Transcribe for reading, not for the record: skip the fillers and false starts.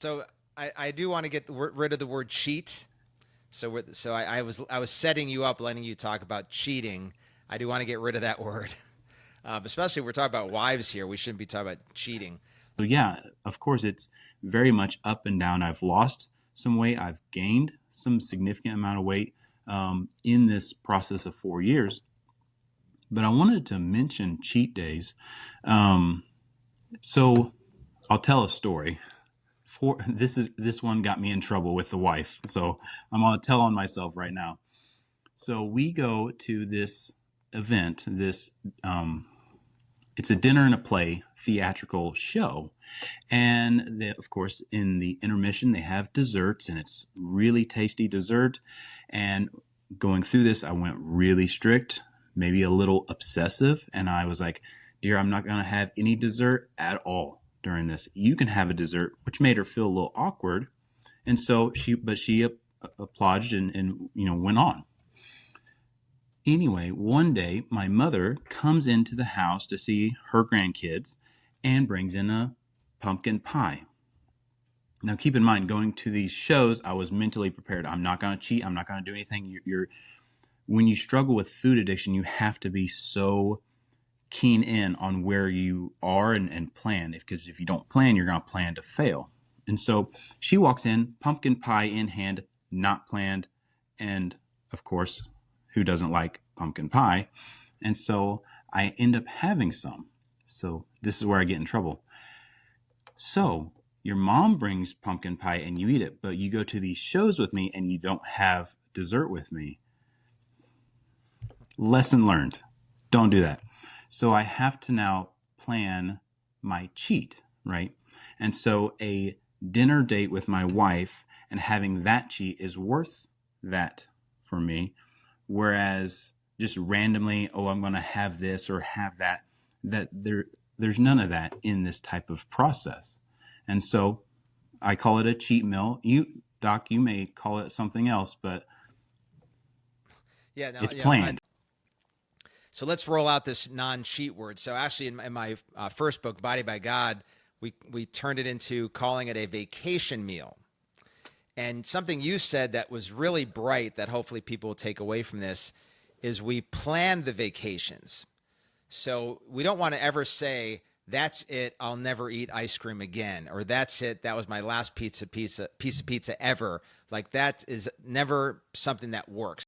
So I do want to get rid of the word cheat. So I was setting you up, letting you talk about cheating. I do want to get rid of that word, especially if we're talking about wives here. We shouldn't be talking about cheating. So yeah, of course, it's very much up and down. I've lost some weight. I've gained some significant amount of weight in this process of 4 years. But I wanted to mention cheat days. Um, so I'll tell a story. This one got me in trouble with the wife. So I'm gonna tell on myself right now. So we go to this event. Um, it's a dinner and a play theatrical show. And they, of course, in the intermission, they have desserts, and it's really tasty dessert. And going through this, I went really strict, maybe a little obsessive. And I was like, dear, I'm not going to have any dessert at all during this. You can have a dessert, which made her feel a little awkward. And so she applauded and went on. Anyway, one day my mother comes into the house to see her grandkids and brings in a pumpkin pie. Now, keep in mind, going to these shows, I was mentally prepared. I'm not going to cheat. I'm not going to do anything. When you struggle with food addiction, you have to be so keen in on where you are and plan. Because if you don't plan, you're going to plan to fail. And so she walks in, pumpkin pie in hand, not planned. And of course, who doesn't like pumpkin pie? And so I end up having some. So this is where I get in trouble. So your mom brings pumpkin pie and you eat it, but you go to these shows with me and you don't have dessert with me. Lesson learned. Don't do that. So I have to now plan my cheat, right? And so a dinner date with my wife and having that cheat is worth that for me. Whereas just randomly, oh, I'm going to have this or have that, there's none of that in this type of process. And so I call it a cheat meal. Doc, you may call it something else, but Yeah, no, it's yeah. planned. So let's roll out this non-cheat word. So actually, in my first book, Body by God, we turned it into calling it a vacation meal. And something you said that was really bright that hopefully people will take away from this is we plan the vacations. So we don't want to ever say, that's it, I'll never eat ice cream again, or that's it, that was my last piece of pizza ever. Like that is never something that works.